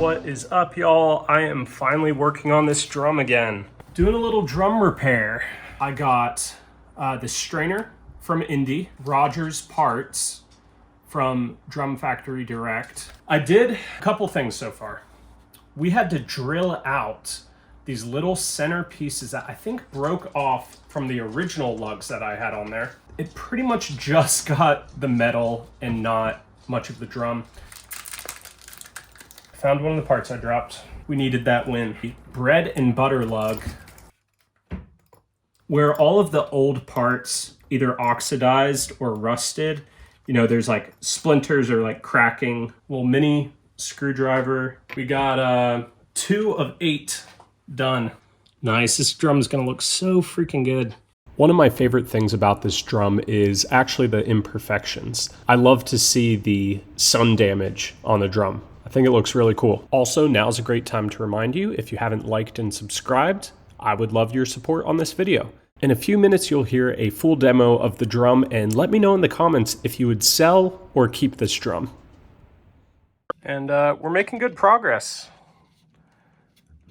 What is up, y'all? I am finally working on this drum again. Doing a little drum repair. I got the strainer from Indy, Rogers parts from Drum Factory Direct. I did a couple things so far. We had to drill out these little center pieces that I think broke off from the original lugs that I had on there. It pretty much just got the metal and not much of the drum. Found one of the parts I dropped. We needed that win. Bread and butter lug, where all of the old parts either oxidized or rusted. You know, there's like splinters or like cracking. Little mini screwdriver. We got 2 of 8 done. Nice, this drum is gonna look so freaking good. One of my favorite things about this drum is actually the imperfections. I love to see the sun damage on the drum. I think it looks really cool. Also, now's a great time to remind you, if you haven't liked and subscribed, I would love your support on this video. In a few minutes, you'll hear a full demo of the drum, and let me know in the comments if you would sell or keep this drum. And we're making good progress.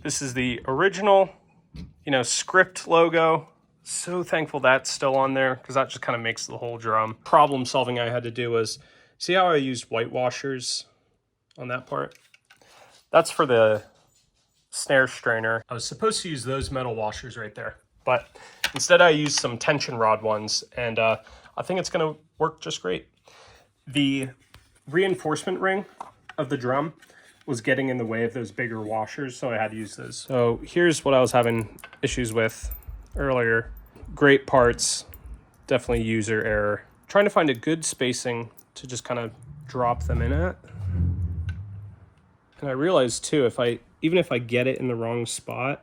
This is the original, script logo. So thankful that's still on there, because that just kind of makes the whole drum. Problem solving I had to do was, see how I used white washers on that part? That's for the snare strainer. I was supposed to use those metal washers right there, but instead I used some tension rod ones, and I think it's gonna work just great. The reinforcement ring of the drum was getting in the way of those bigger washers, so I had to use those. So here's what I was having issues with earlier. Great parts, definitely user error. Trying to find a good spacing to just kind of drop them in at. And I realized too, even if I get it in the wrong spot,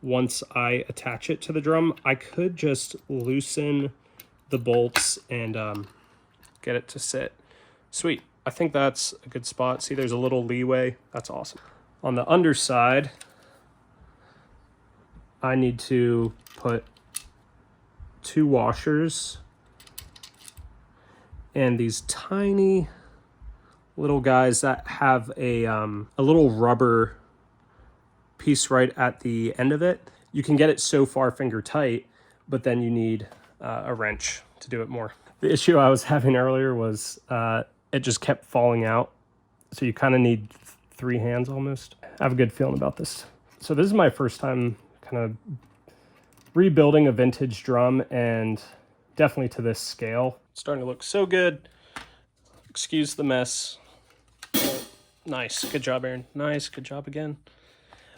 once I attach it to the drum, I could just loosen the bolts and get it to sit. Sweet, I think that's a good spot. See, there's a little leeway, that's awesome. On the underside, I need to put 2 washers and these tiny little guys that have a little rubber piece right at the end of it. You can get it so far finger tight, but then you need a wrench to do it more. The issue I was having earlier was it just kept falling out. So you kind of need 3 hands almost. I have a good feeling about this. So this is my first time kind of rebuilding a vintage drum, and definitely to this scale. It's starting to look so good. Excuse the mess. Nice, good job, Aaron. Nice, good job again.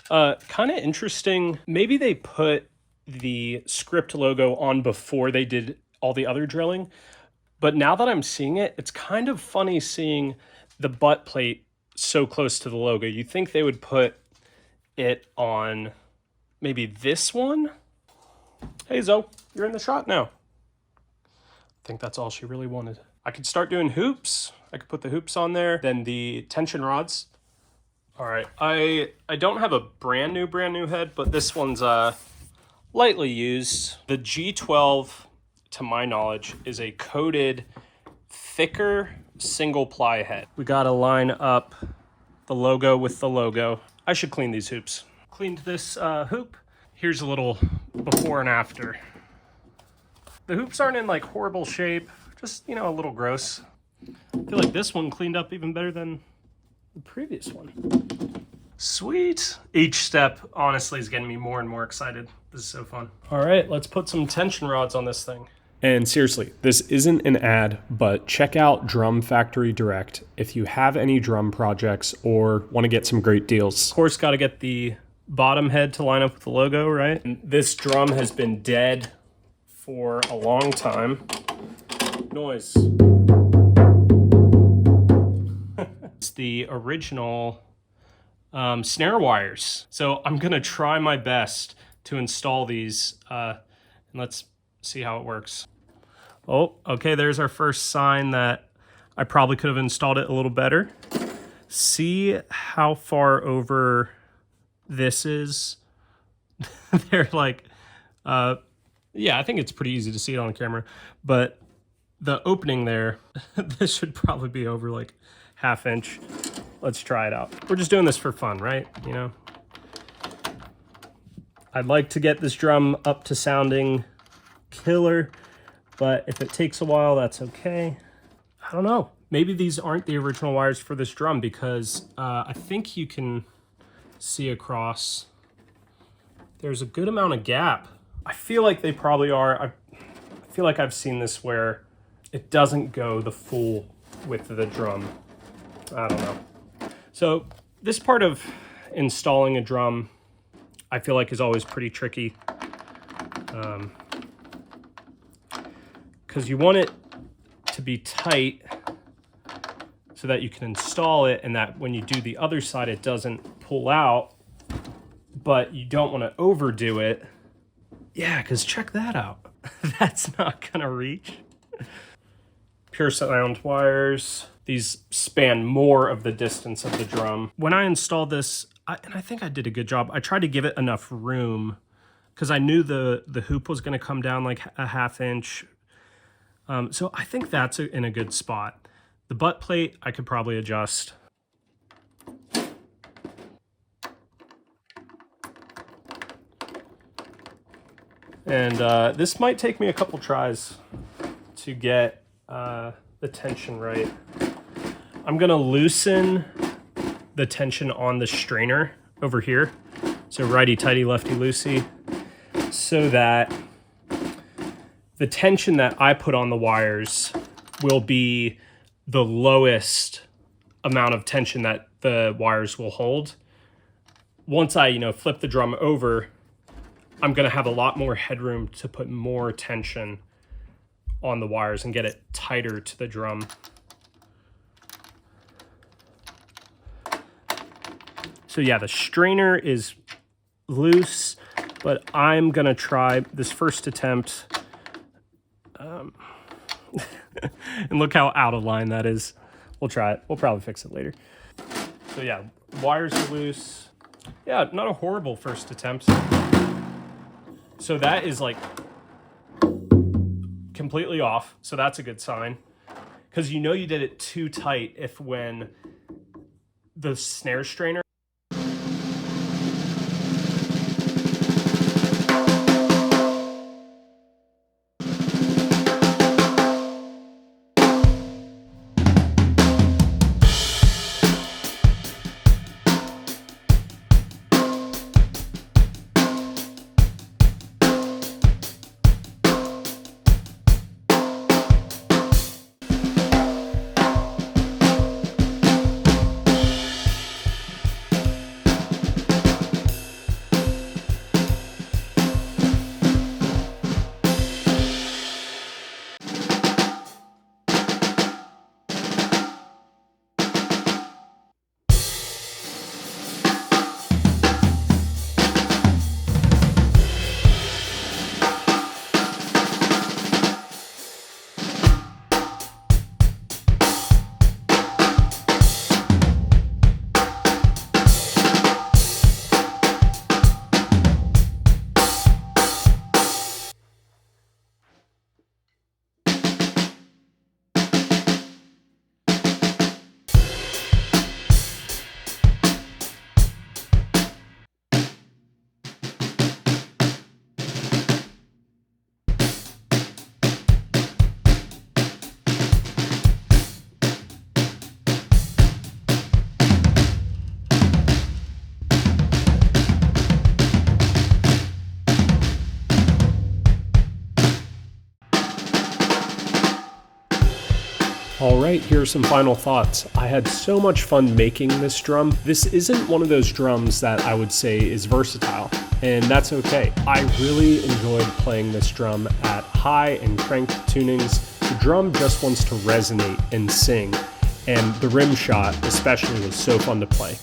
Kind of interesting. Maybe they put the script logo on before they did all the other drilling, but now that I'm seeing it, it's kind of funny seeing the butt plate so close to the logo. You think they would put it on maybe this one? Hey Zoe, you're in the shot now. I think that's all she really wanted. I could start doing hoops. I could put the hoops on there, then the tension rods. All right, I don't have a brand new head, but this one's lightly used. The G12, to my knowledge, is a coated, thicker single ply head. We gotta line up the logo with the logo. I should clean these hoops. Cleaned this hoop. Here's a little before and after. The hoops aren't in like horrible shape, just, a little gross. I feel like this one cleaned up even better than the previous one. Sweet. Each step, honestly, is getting me more and more excited. This is so fun. All right, let's put some tension rods on this thing. And seriously, this isn't an ad, but check out Drum Factory Direct if you have any drum projects or want to get some great deals. Of course, got to get the bottom head to line up with the logo, right? And this drum has been dead for a long time. Noise. It's the original snare wires. So I'm gonna try my best to install these and let's see how it works. Oh, okay, there's our first sign that I probably could have installed it a little better. See how far over this is. They're like, yeah, I think it's pretty easy to see it on camera, but the opening there, this should probably be over like ½ inch. let's try it out. We're just doing this for fun, right? You know, I'd like to get this drum up to sounding killer, but if it takes a while, that's okay. I don't know. Maybe these aren't the original wires for this drum because I think you can see across. There's a good amount of gap. I feel like they probably are. I feel like I've seen this where it doesn't go the full width of the drum. I don't know. So this part of installing a drum, I feel like is always pretty tricky. Because you want it to be tight so that you can install it and that when you do the other side, it doesn't pull out, but you don't want to overdo it. Yeah, because check that out. That's not gonna reach. Pure sound wires. These span more of the distance of the drum. When I installed this, and I think I did a good job, I tried to give it enough room because I knew the hoop was gonna come down like a 1/2 inch. So I think that's in a good spot. The butt plate, I could probably adjust. And this might take me a couple tries to get the tension right. I'm gonna loosen the tension on the strainer over here. So righty-tighty, lefty-loosey, so that the tension that I put on the wires will be the lowest amount of tension that the wires will hold. Once I, flip the drum over, I'm gonna have a lot more headroom to put more tension on the wires and get it tighter to the drum. So yeah, the strainer is loose, but I'm gonna try this first attempt. And look how out of line that is. We'll try it. We'll probably fix it later. So yeah, wires are loose. Yeah, not a horrible first attempt. So that is like completely off. So that's a good sign. Because you did it too tight if when the snare strainer Alright, here are some final thoughts. I had so much fun making this drum. This isn't one of those drums that I would say is versatile, and that's okay. I really enjoyed playing this drum at high and cranked tunings. The drum just wants to resonate and sing, and the rim shot especially was so fun to play.